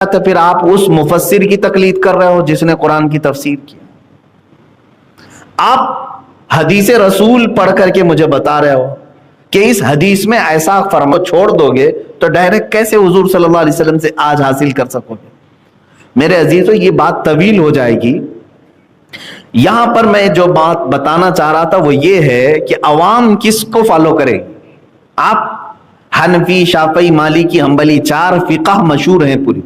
تو پھر آپ اس مفسر کی تقلید کر رہے ہو جس نے قرآن کی تفسیر کی. آپ حدیث رسول پڑھ کر کے مجھے بتا رہے ہو کہ اس حدیث میں ایسا فرما چھوڑ دو گے تو ڈائریکٹ کیسے حضور صلی اللہ علیہ وسلم سے آج حاصل کر سکو گے؟ میرے عزیزو یہ بات طویل ہو جائے گی. یہاں پر میں جو بات بتانا چاہ رہا تھا وہ یہ ہے کہ عوام کس کو فالو کرے. آپ حنفی، شافعی، مالکی، حنبلی 4 فقہ مشہور ہیں پوری.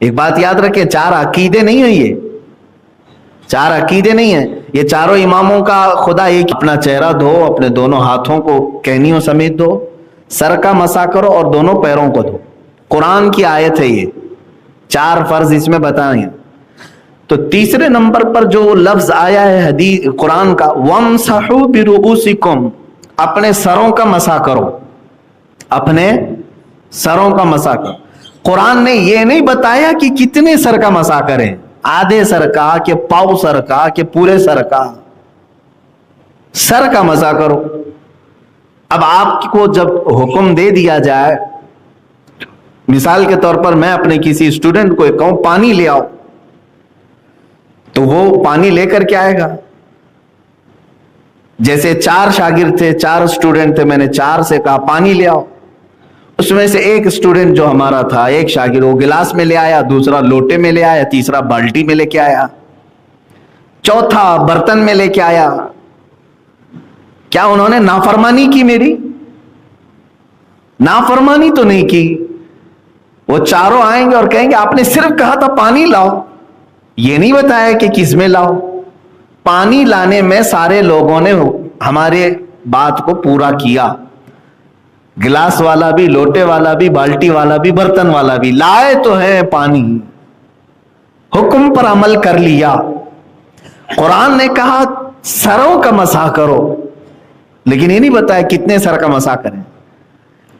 ایک بات یاد رکھیں، 4 عقیدے نہیں ہیں، یہ 4 عقیدے نہیں ہیں. یہ چاروں اماموں کا خدا ایک. اپنا چہرہ دھو، اپنے دونوں ہاتھوں کو کہنیوں سمیت دھو، سر کا مسح کرو اور دونوں پیروں کو دھو. قرآن کی آیت ہے یہ. 4 فرض اس میں بتائیں. تو تیسرے نمبر پر جو لفظ آیا ہے حدیث قرآن کا، وَامْسَحُوا بِرُؤُوسِكُمْ، اپنے سروں کا مسح کرو، اپنے سروں کا مسح کرو. قرآن نے یہ نہیں بتایا کہ کتنے سر کا مسح کریں، آدھے سر کا کہ پاؤ سر کا کہ پورے سر کا. سر کا مسح کرو. اب آپ کو جب حکم دے دیا جائے، مثال کے طور پر میں اپنے کسی اسٹوڈنٹ کو کہوں پانی لے آؤ، تو وہ پانی لے کر کے آئے گا. جیسے 4 شاگرد تھے، 4 اسٹوڈنٹ تھے، میں نے 4 سے کہا پانی لے آؤ. اس میں سے ایک اسٹوڈنٹ جو ہمارا تھا، ایک شاگرد، وہ گلاس میں لے آیا، دوسرا لوٹے میں لے آیا، تیسرا بالٹی میں لے کے آیا، چوتھا برتن میں لے کے آیا. کیا انہوں نے نافرمانی کی؟ میری نافرمانی تو نہیں کی. وہ چاروں آئیں گے اور کہیں گے آپ نے صرف کہا تھا پانی لاؤ، یہ نہیں بتایا کہ کس میں لاؤ. پانی لانے میں سارے لوگوں نے ہمارے بات کو پورا کیا. گلاس والا بھی، لوٹے والا بھی، بالٹی والا بھی، برتن والا بھی لائے تو ہے پانی. حکم پر عمل کر لیا. قرآن نے کہا سروں کا مسح کرو، لیکن یہ نہیں بتایا کتنے سر کا مسح کریں.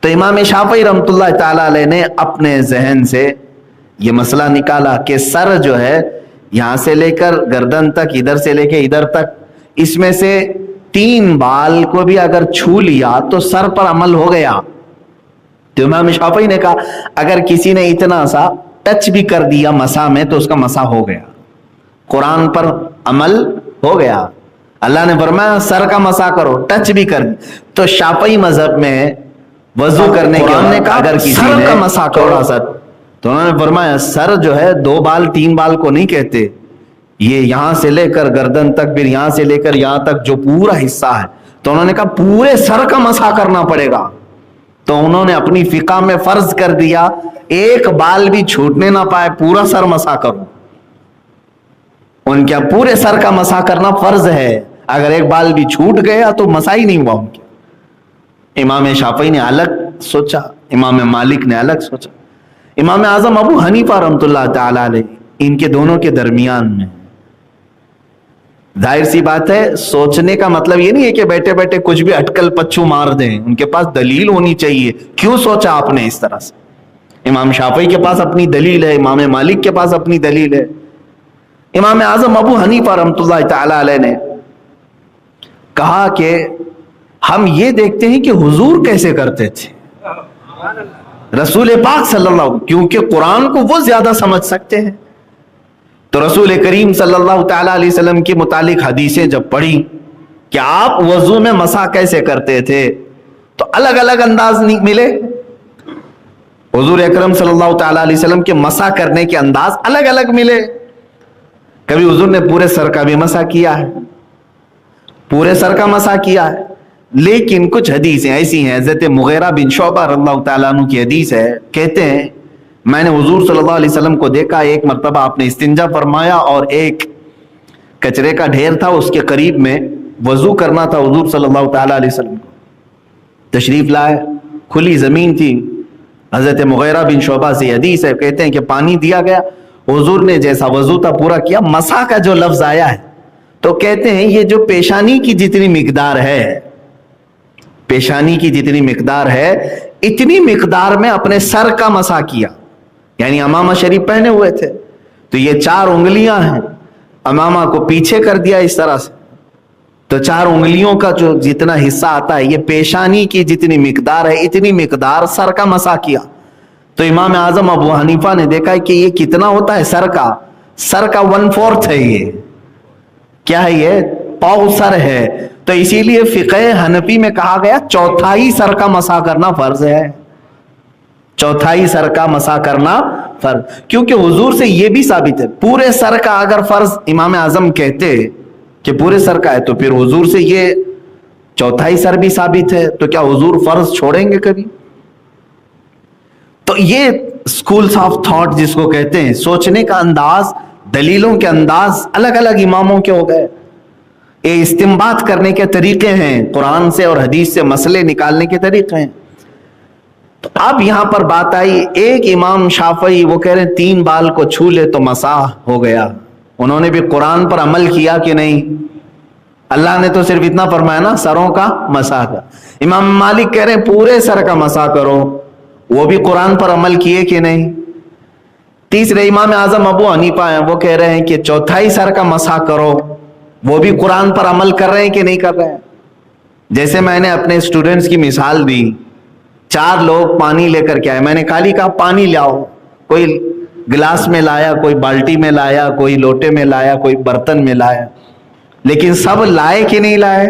تو امام شافعی رحمۃ اللہ تعالی علیہ نے اپنے ذہن سے یہ مسئلہ نکالا کہ سر جو ہے یہاں سے لے کر گردن تک، ادھر سے لے کے ادھر تک، اس میں سے 3 بال کو بھی اگر چھو لیا تو سر پر عمل ہو گیا. تو امام شافعی نے کہا اگر کسی نے اتنا سا ٹچ بھی کر دیا مسح میں تو اس کا مسح ہو گیا، قرآن پر عمل ہو گیا. اللہ نے فرمایا سر کا مسح کرو، ٹچ بھی کر دی. تو شافعی مذہب میں وضو کرنے کے بعد نے کہا اگر کسی سر کا مسح تھوڑا سا، تو انہوں نے فرمایا سر جو ہے 2 بال 3 بال کو نہیں کہتے، یہ یہاں سے لے کر گردن تک، پھر یہاں سے لے کر یہاں تک جو پورا حصہ ہے. تو انہوں نے کہا پورے سر کا مسح کرنا پڑے گا. تو انہوں نے اپنی فقہ میں فرض کر دیا ایک بال بھی چھوٹنے نہ پائے، پورا سر مسح کرو. ان کے پورے سر کا مسح کرنا فرض ہے، اگر ایک بال بھی چھوٹ گیا تو مسح ہی نہیں ہوا ان کے. امام شافعی نے الگ سوچا، امام مالک نے الگ سوچا، امام اعظم ابو حنیفہ رحمۃ اللہ تعالی علیہ ان کے دونوں کے درمیان میں. ظاہر سی بات ہے، سوچنے کا مطلب یہ نہیں ہے کہ بیٹھے بیٹھے کچھ بھی اٹکل پچھو مار دیں. ان کے پاس دلیل ہونی چاہیے، کیوں سوچا آپ نے اس طرح سے. امام شافعی کے پاس اپنی دلیل ہے، امام مالک کے پاس اپنی دلیل ہے. امام اعظم ابو حنیفہ رحمۃ اللہ تعالی علیہ نے کہا کہ ہم یہ دیکھتے ہیں کہ حضور کیسے کرتے تھے، رسول پاک صلی اللہ علیہ وسلم، کیونکہ قرآن کو وہ زیادہ سمجھ سکتے ہیں. تو رسول کریم صلی اللہ تعالی علیہ وسلم کے متعلق حدیثیں جب پڑھی کہ آپ وضو میں مسح کیسے کرتے تھے، تو الگ الگ انداز ملے. حضور اکرم صلی اللہ تعالی علیہ وسلم کے مسح کرنے کے انداز الگ الگ ملے. کبھی حضور نے پورے سر کا بھی مسح کیا ہے، پورے سر کا مسح کیا ہے. لیکن کچھ حدیثیں ایسی ہیں، حضرت مغیرہ بن شعبہ رضی اللہ تعالیٰ عنہ کی حدیث ہے، کہتے ہیں میں نے حضور صلی اللہ علیہ وسلم کو دیکھا، ایک مرتبہ آپ نے استنجا فرمایا اور ایک کچرے کا ڈھیر تھا، اس کے قریب میں وضو کرنا تھا. حضور صلی اللہ تعالیٰ علیہ وسلم کو تشریف لائے، کھلی زمین تھی. حضرت مغیرہ بن شعبہ سے حدیث ہے، کہتے ہیں کہ پانی دیا گیا، حضور نے جیسا وضو تھا پورا کیا. مسح کا جو لفظ آیا ہے تو کہتے ہیں یہ جو پیشانی کی جتنی مقدار ہے، پیشانی کی جتنی مقدار ہے اتنی مقدار میں اپنے سر کا مسح کیا. یعنی امامہ شریف پہنے ہوئے تھے تو یہ 4 انگلیاں ہیں، امامہ کو پیچھے کر دیا اس طرح سے، تو 4 انگلیوں کا جو جتنا حصہ آتا ہے یہ پیشانی کی جتنی مقدار ہے اتنی مقدار سر کا مسح کیا. تو امام اعظم ابو حنیفہ نے دیکھا کہ یہ کتنا ہوتا ہے سر کا 1/4 ہے، یہ کیا ہے، یہ پاؤ سر ہے، تو اسی لیے فقہ حنفی میں کہا گیا 1/4 سر کا مسح کرنا فرض ہے، 1/4 سر کا مسح کرنا فرض، کیونکہ حضور سے یہ بھی ثابت ہے، پورے سر کا اگر فرض امام اعظم کہتے کہ پورے سر کا ہے تو پھر حضور سے یہ 1/4 سر بھی ثابت ہے، تو کیا حضور فرض چھوڑیں گے کبھی؟ تو یہ سکولز آف تھاٹ جس کو کہتے ہیں، سوچنے کا انداز، دلیلوں کے انداز الگ الگ اماموں کے ہو گئے، یہ استنباط کرنے کے طریقے ہیں، قرآن سے اور حدیث سے مسئلے نکالنے کے طریقے ہیں۔ تو اب یہاں پر بات آئی، ایک امام شافعی وہ کہہ رہے ہیں 3 بال کو چھو لے تو مسح ہو گیا، انہوں نے بھی قرآن پر عمل کیا کہ نہیں؟ اللہ نے تو صرف اتنا فرمایا نا سروں کا مسح کا۔ امام مالک کہہ رہے ہیں پورے سر کا مسح کرو، وہ بھی قرآن پر عمل کیے کہ نہیں؟ تیسرے امام اعظم ابو حنیفہ ہیں، وہ کہہ رہے ہیں کہ 1/4 سر کا مسح کرو، وہ بھی قرآن پر عمل کر رہے ہیں کہ نہیں کر رہے ہیں؟ جیسے میں نے اپنے اسٹوڈنٹس کی مثال دی، 4 لوگ پانی لے کر کے آئے، میں نے خالی کہا پانی لاؤ، کوئی گلاس میں لایا، کوئی بالٹی میں لایا، کوئی لوٹے میں لایا، کوئی برتن میں لایا، لیکن سب لائے کہ نہیں لائے؟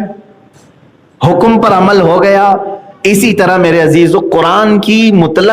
حکم پر عمل ہو گیا۔ اسی طرح میرے عزیزو، قرآن کی مطلق